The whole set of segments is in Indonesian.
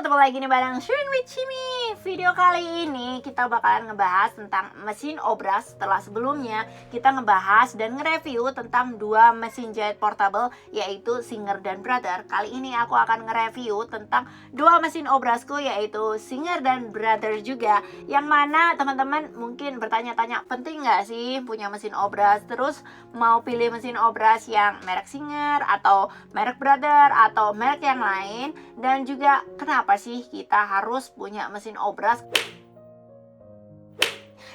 ketemu lagi nih bareng Sharing with Chimi. Video kali ini kita bakalan ngebahas tentang mesin obras. Setelah sebelumnya kita ngebahas dan nge-review tentang dua mesin jahit portable, yaitu Singer dan Brother. Kali ini aku akan nge-review tentang dua mesin obrasku, yaitu Singer dan Brother juga. Yang mana teman-teman mungkin bertanya-tanya, penting nggak sih punya mesin obras? Terus mau pilih mesin obras yang merek Singer atau merek Brother atau merek yang lain? Dan juga kenapa sih kita harus punya mesin obras?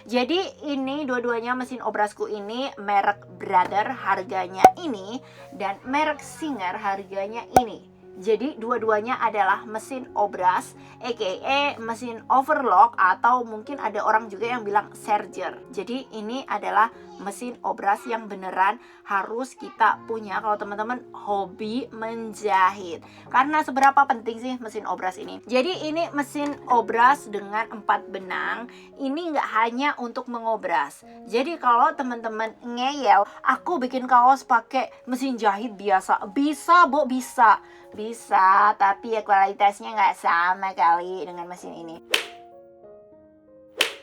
Jadi ini dua-duanya mesin obrasku ini merek Brother harganya ini, dan merek Singer harganya ini. Jadi dua-duanya adalah mesin obras, aka mesin overlock, atau mungkin ada orang juga yang bilang serger. Jadi ini adalah mesin obras yang beneran harus kita punya kalau teman-teman hobi menjahit. Karena seberapa penting sih mesin obras ini? Jadi ini mesin obras dengan 4 benang. Ini nggak hanya untuk mengobras. Jadi kalau teman-teman ngeyel, aku bikin kaos pakai mesin jahit biasa, bisa Bu, bisa, tapi ya kualitasnya nggak sama kali dengan mesin ini.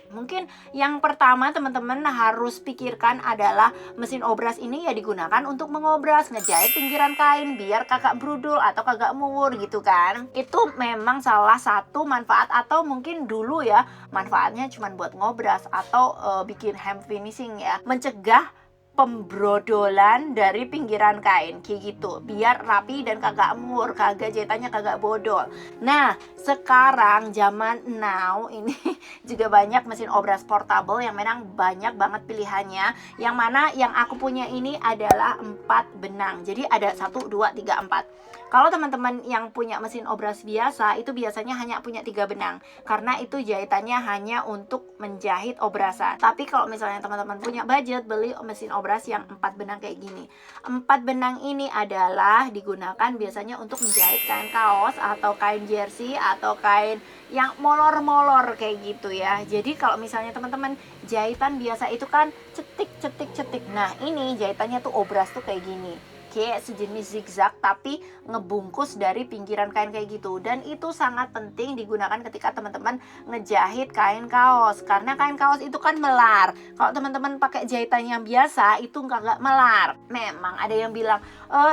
Mungkin yang pertama teman-teman harus pikirkan adalah mesin obras ini ya digunakan untuk mengobras, ngejahit pinggiran kain biar kagak brudul atau kagak muwur gitu kan. Itu memang salah satu manfaat, atau mungkin dulu ya manfaatnya cuma buat ngobras atau bikin hem finishing ya, mencegah pembrodolan dari pinggiran kain kayak gitu, biar rapi dan kagak mur, kagak jahitannya kagak bodol. Nah sekarang zaman now ini juga banyak mesin obras portable yang memang banyak banget pilihannya. Yang mana yang aku punya ini adalah 4 benang. Jadi ada 1, 2, 3, 4. Kalau teman-teman yang punya mesin obras biasa, itu biasanya hanya punya 3 benang, karena itu jahitannya hanya untuk menjahit obrasan. Tapi kalau misalnya teman-teman punya budget beli mesin obras yang 4 benang kayak gini, 4 benang ini adalah digunakan biasanya untuk menjahit kain kaos atau kain jersey atau kain yang molor-molor kayak gitu ya. Jadi kalau misalnya teman-teman jahitan biasa itu kan cetik. Nah ini jahitannya tuh obras tuh kayak gini, kayak sejenis zigzag tapi ngebungkus dari pinggiran kain kayak gitu. Dan itu sangat penting digunakan ketika teman-teman ngejahit kain kaos, karena kain kaos itu kan melar. Kalau teman-teman pakai jahitan yang biasa itu nggak melar. Memang ada yang bilang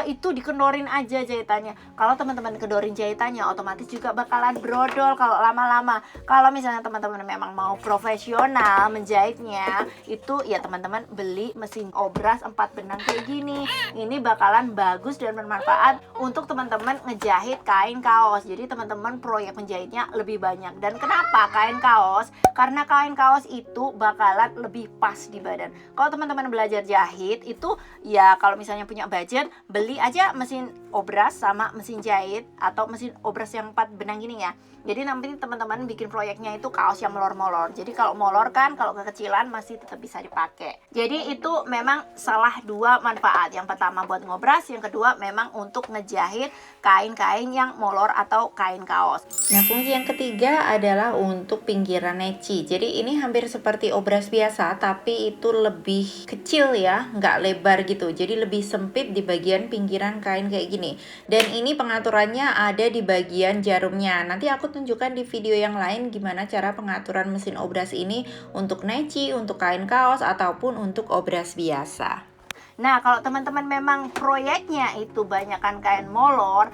itu dikendorin aja jahitannya. Kalau teman-teman kendorin jahitannya otomatis juga bakalan brodol kalau lama-lama. Kalau misalnya teman-teman memang mau profesional menjahitnya, itu ya teman-teman beli mesin obras 4 benang kayak gini. Ini bakalan bagus dan bermanfaat untuk teman-teman ngejahit kain kaos. Jadi teman-teman proyek menjahitnya lebih banyak. Dan kenapa kain kaos? Karena kain kaos itu bakalan lebih pas di badan. Kalau teman-teman belajar jahit itu ya kalau misalnya punya budget, beli aja mesin obras sama mesin jahit atau mesin obras yang 4 benang gini ya. Jadi nanti teman-teman bikin proyeknya itu kaos yang molor-molor. Jadi kalau molor kan, kalau kekecilan masih tetap bisa dipakai. Jadi itu memang salah dua manfaat. Yang pertama buat ngobras, yang kedua memang untuk ngejahit kain-kain yang molor atau kain kaos. Nah, fungsi yang ketiga adalah untuk pinggiran neci. Jadi ini hampir seperti obras biasa, tapi itu lebih kecil ya, nggak lebar gitu. Jadi lebih sempit di bagian pinggiran kain kayak gini. Dan ini pengaturannya ada di bagian jarumnya. Nanti aku tunjukkan di video yang lain gimana cara pengaturan mesin obras ini untuk neci, untuk kain kaos, ataupun untuk obras biasa. Nah kalau teman-teman memang proyeknya itu banyakkan kain molor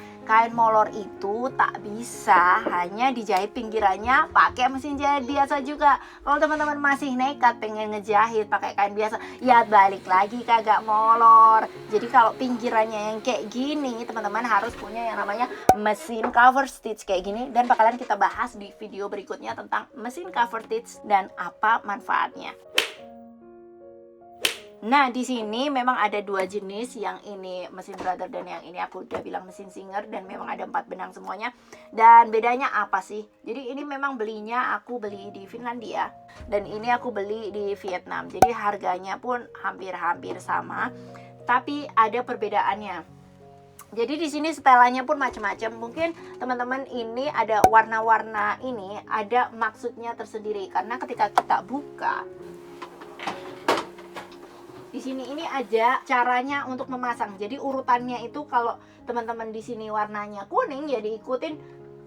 itu tak bisa hanya dijahit pinggirannya pakai mesin jahit biasa juga. Kalau teman-teman masih nekat pengen ngejahit pakai kain biasa, ya balik lagi kagak molor. Jadi kalau pinggirannya yang kayak gini, teman-teman harus punya yang namanya mesin cover stitch kayak gini. Dan bakalan kita bahas di video berikutnya tentang mesin cover stitch dan apa manfaatnya. Nah di sini memang ada 2 jenis, yang ini mesin Brother dan yang ini aku udah bilang mesin Singer, dan memang ada 4 benang semuanya. Dan bedanya apa sih? Jadi ini memang belinya aku beli di Finlandia dan ini aku beli di Vietnam. Jadi harganya pun hampir-hampir sama, tapi ada perbedaannya. Jadi di sini setelannya pun macam-macam. Mungkin teman-teman ini ada warna-warna ini ada maksudnya tersendiri, karena ketika kita buka di sini ini ada caranya untuk memasang. Jadi urutannya itu kalau teman-teman di sini warnanya kuning ya diikutin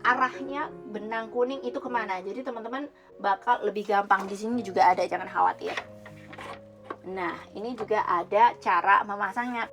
arahnya benang kuning itu kemana. Jadi teman-teman bakal lebih gampang. Di sini juga ada, jangan khawatir. Nah, ini juga ada cara memasangnya.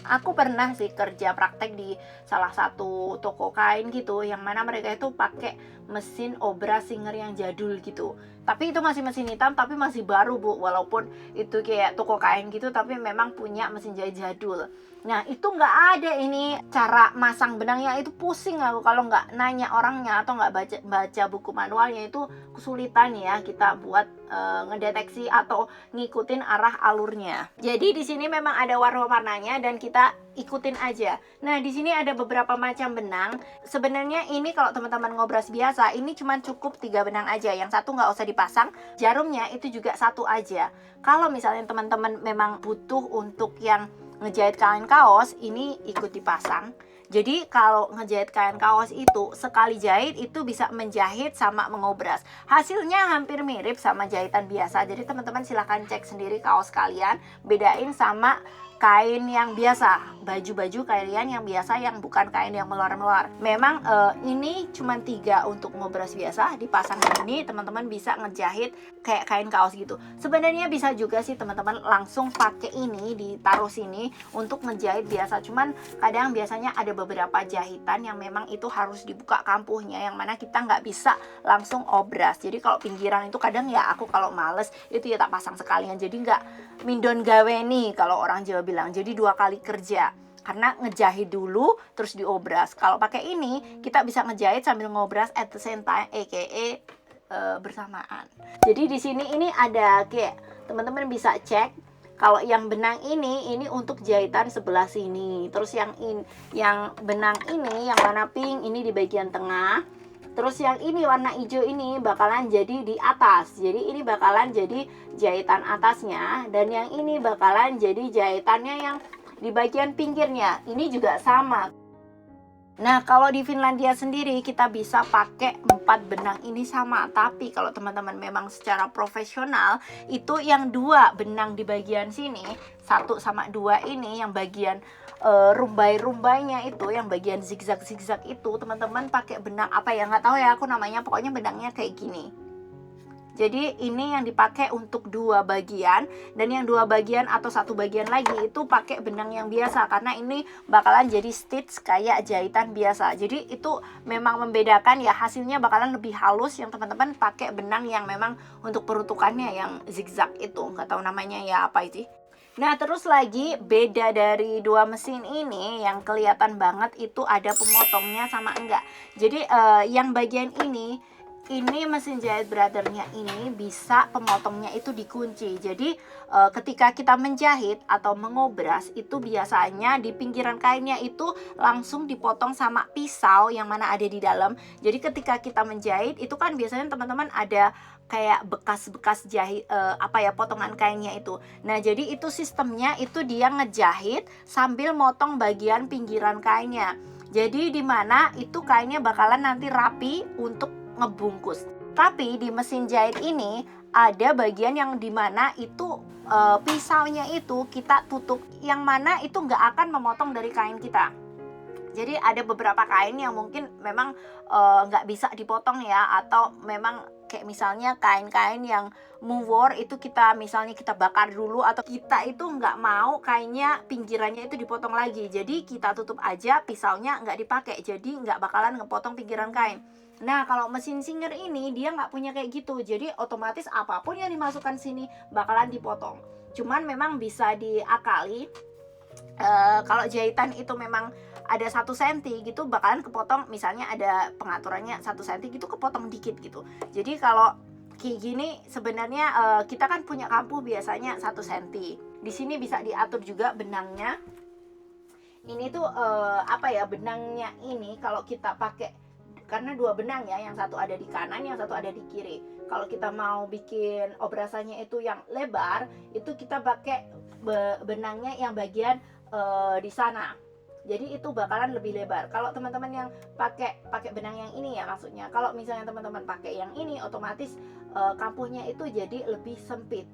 Aku pernah sih kerja praktek di salah satu toko kain gitu, yang mana mereka itu pakai mesin obras Singer yang jadul gitu. Tapi itu masih mesin hitam, tapi masih baru Bu, walaupun itu kayak toko kain gitu, tapi memang punya mesin jahit jadul. Nah itu nggak ada ini cara masang benangnya, itu pusing aku kalau nggak nanya orangnya atau nggak baca buku manualnya, itu kesulitan ya kita buat ngedeteksi atau ngikutin arah alurnya. Jadi di sini memang ada warna-warnanya dan kita ikutin aja. Nah di sini ada beberapa macam benang. Sebenarnya ini kalau teman-teman ngobras biasa, ini cuma cukup 3 benang aja. Yang satu nggak usah dipasang, jarumnya itu juga satu aja. Kalau misalnya teman-teman memang butuh untuk yang ngejahit kain kaos, ini ikut dipasang. Jadi kalau ngejahit kain kaos itu sekali jahit itu bisa menjahit sama mengobras. Hasilnya hampir mirip sama jahitan biasa. Jadi teman-teman silahkan cek sendiri kaos kalian, bedain sama kain yang biasa, baju-baju kalian yang biasa, yang bukan kain yang meluar-meluar. Memang ini cuma 3 untuk ngobras biasa, dipasang ini teman-teman bisa ngejahit kayak kain kaos gitu. Sebenarnya bisa juga sih teman-teman langsung pakai ini ditaruh sini untuk ngejahit biasa. Cuman kadang biasanya ada beberapa jahitan yang memang itu harus dibuka kampuhnya, yang mana kita nggak bisa langsung obras. Jadi kalau pinggiran itu kadang ya aku kalau males itu ya tak pasang sekalian. Jadi nggak mindon gawe nih kalau orang Jawa bilang, jadi 2 kali kerja karena ngejahit dulu terus diobras. Kalau pakai ini kita bisa ngejahit sambil ngobras at the same time, aka bersamaan. Jadi di sini ini ada kayak teman-teman bisa cek kalau yang benang ini untuk jahitan sebelah sini. Terus yang benang ini yang warna pink ini di bagian tengah. Terus yang ini warna hijau ini bakalan jadi di atas. Jadi ini bakalan jadi jahitan atasnya, dan yang ini bakalan jadi jahitannya yang di bagian pinggirnya. Ini juga sama. Nah kalau di Finlandia sendiri kita bisa pakai 4 benang ini sama. Tapi kalau teman-teman memang secara profesional, itu yang 2 benang di bagian sini, 1 sama 2 ini yang bagian rumbai-rumbainya itu, yang bagian zigzag-zigzag itu, teman-teman pakai benang apa ya, nggak tahu ya aku namanya, pokoknya benangnya kayak gini. Jadi ini yang dipakai untuk 2 bagian, dan yang 2 bagian atau 1 bagian lagi itu pakai benang yang biasa, karena ini bakalan jadi stitch kayak jahitan biasa. Jadi itu memang membedakan ya, hasilnya bakalan lebih halus yang teman-teman pakai benang yang memang untuk peruntukannya yang zigzag itu, nggak tahu namanya ya apa itu. Nah terus lagi beda dari 2 mesin ini yang kelihatan banget itu ada pemotongnya sama enggak. Jadi yang bagian ini mesin jahit brothernya ini bisa pemotongnya itu dikunci. Jadi ketika kita menjahit atau mengobras itu biasanya di pinggiran kainnya itu langsung dipotong sama pisau yang mana ada di dalam. Jadi ketika kita menjahit itu kan biasanya teman-teman ada kayak bekas-bekas jahit potongan kainnya itu. Nah jadi itu sistemnya itu dia ngejahit sambil motong bagian pinggiran kainnya. Jadi dimana itu kainnya bakalan nanti rapi untuk ngebungkus. Tapi di mesin jahit ini ada bagian yang dimana itu pisaunya itu kita tutup, yang mana itu nggak akan memotong dari kain kita. Jadi ada beberapa kain yang mungkin memang nggak bisa dipotong ya, atau memang kayak misalnya kain-kain yang mewar itu kita misalnya kita bakar dulu, atau kita itu nggak mau kainnya pinggirannya itu dipotong lagi, jadi kita tutup aja, pisaunya nggak dipakai, jadi nggak bakalan ngepotong pinggiran kain. Nah kalau mesin Singer ini dia nggak punya kayak gitu, jadi otomatis apapun yang dimasukkan sini bakalan dipotong. Cuman memang bisa diakali, kalau jahitan itu memang ada 1 cm gitu bakalan kepotong, misalnya ada pengaturannya 1 cm gitu kepotong dikit gitu. Jadi kalau kayak gini sebenarnya kita kan punya kampuh biasanya 1 cm. Di sini bisa diatur juga benangnya. Ini tuh benangnya ini kalau kita pakai, karena 2 benang ya, yang satu ada di kanan, yang satu ada di kiri. Kalau kita mau bikin obrasannya itu yang lebar, itu kita pakai benangnya yang bagian di sana. Jadi itu bakalan lebih lebar. Kalau teman-teman yang pakai benang yang ini ya maksudnya. Kalau misalnya teman-teman pakai yang ini, otomatis kampuhnya itu jadi lebih sempit.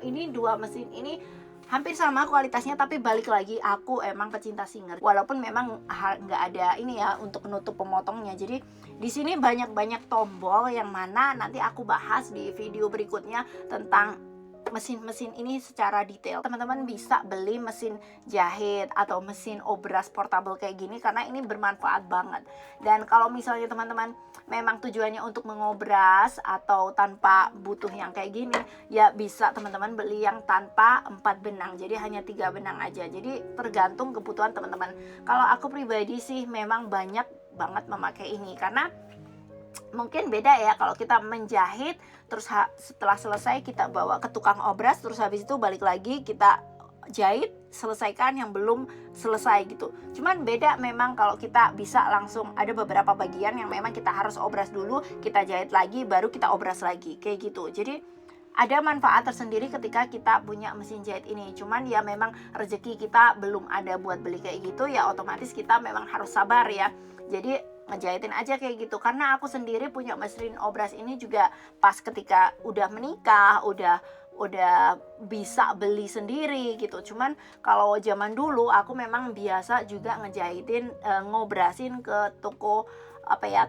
Ini 2 mesin ini hampir sama kualitasnya, tapi balik lagi aku emang pecinta Singer. Walaupun memang nggak ada ini ya untuk menutup pemotongnya. Jadi di sini banyak tombol yang mana nanti aku bahas di video berikutnya tentang mesin-mesin ini secara detail. Teman-teman bisa beli mesin jahit atau mesin obras portable kayak gini karena ini bermanfaat banget. Dan kalau misalnya teman-teman memang tujuannya untuk mengobras atau tanpa butuh yang kayak gini, ya bisa teman-teman beli yang tanpa 4 benang. Jadi hanya 3 benang aja. Jadi tergantung kebutuhan teman-teman. Kalau aku pribadi sih memang banyak banget memakai ini karena mungkin beda ya kalau kita menjahit terus setelah selesai kita bawa ke tukang obras, terus habis itu balik lagi kita jahit, selesaikan yang belum selesai gitu. Cuman beda memang kalau kita bisa langsung, ada beberapa bagian yang memang kita harus obras dulu, kita jahit lagi baru kita obras lagi kayak gitu. Jadi ada manfaat tersendiri ketika kita punya mesin jahit ini. Cuman ya memang rezeki kita belum ada buat beli kayak gitu, ya otomatis kita memang harus sabar ya. Jadi ngejahitin aja kayak gitu. Karena aku sendiri punya mesin obras ini juga pas ketika udah menikah, udah bisa beli sendiri gitu. Cuman kalau zaman dulu aku memang biasa juga ngejahitin, ngobrasin ke toko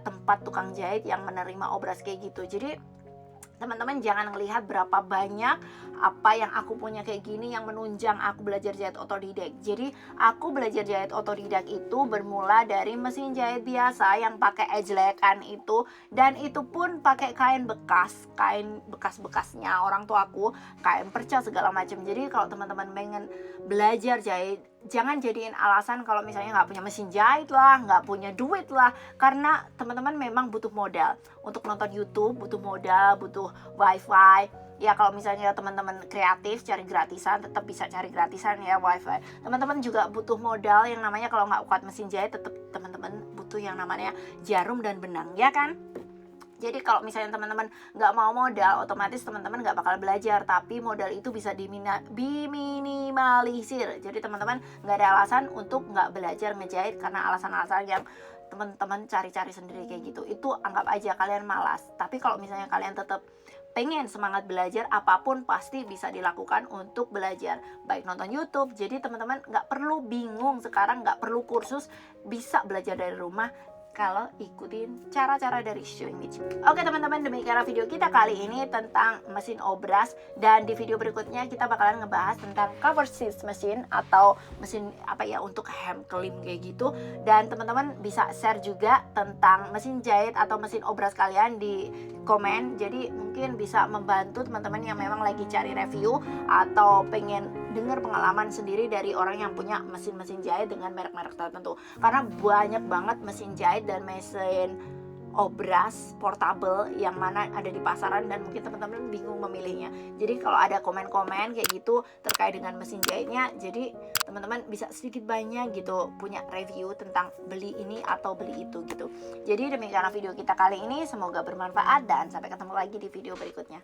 tempat tukang jahit yang menerima obras kayak gitu. Jadi teman-teman jangan ngelihat berapa banyak apa yang aku punya kayak gini yang menunjang aku belajar jahit otodidak. Jadi aku belajar jahit otodidak itu bermula dari mesin jahit biasa yang pakai ejlekan itu, dan itu pun pakai kain bekas-bekasnya orang tuaku, kain perca segala macam. Jadi kalau teman-teman pengen belajar jahit, jangan jadiin alasan kalau misalnya nggak punya mesin jahit lah, nggak punya duit lah. Karena teman-teman memang butuh modal untuk nonton YouTube, butuh modal, butuh wifi. Ya kalau misalnya teman-teman kreatif cari gratisan, tetap bisa cari gratisan ya wifi. Teman-teman juga butuh modal yang namanya, kalau nggak kuat mesin jahit, tetap teman-teman butuh yang namanya jarum dan benang, ya kan? Jadi kalau misalnya teman-teman nggak mau modal, otomatis teman-teman nggak bakal belajar. Tapi modal itu bisa diminimalisir. Jadi teman-teman nggak ada alasan untuk nggak belajar ngejahit karena alasan-alasan yang teman-teman cari-cari sendiri kayak gitu. Itu anggap aja kalian malas. Tapi kalau misalnya kalian tetap pengen semangat belajar, apapun pasti bisa dilakukan untuk belajar, baik nonton YouTube. Jadi teman-teman nggak perlu bingung sekarang, nggak perlu kursus, bisa belajar dari rumah kalau ikutin cara-cara dari Showing Niche. Oke teman-teman, demikianlah video kita kali ini tentang mesin obras, dan di video berikutnya kita bakalan ngebahas tentang cover stitch mesin atau mesin untuk hem klim kayak gitu. Dan teman-teman bisa share juga tentang mesin jahit atau mesin obras kalian di komen. Jadi mungkin bisa membantu teman-teman yang memang lagi cari review atau pengen dengar pengalaman sendiri dari orang yang punya mesin-mesin jahit dengan merek-merek tertentu. Karena banyak banget mesin jahit dan mesin obras portable yang mana ada di pasaran, dan mungkin teman-teman bingung memilihnya. Jadi kalau ada komen-komen kayak gitu terkait dengan mesin jahitnya, jadi teman-teman bisa sedikit banyak gitu punya review tentang beli ini atau beli itu gitu. Jadi demikianlah video kita kali ini, semoga bermanfaat dan sampai ketemu lagi di video berikutnya.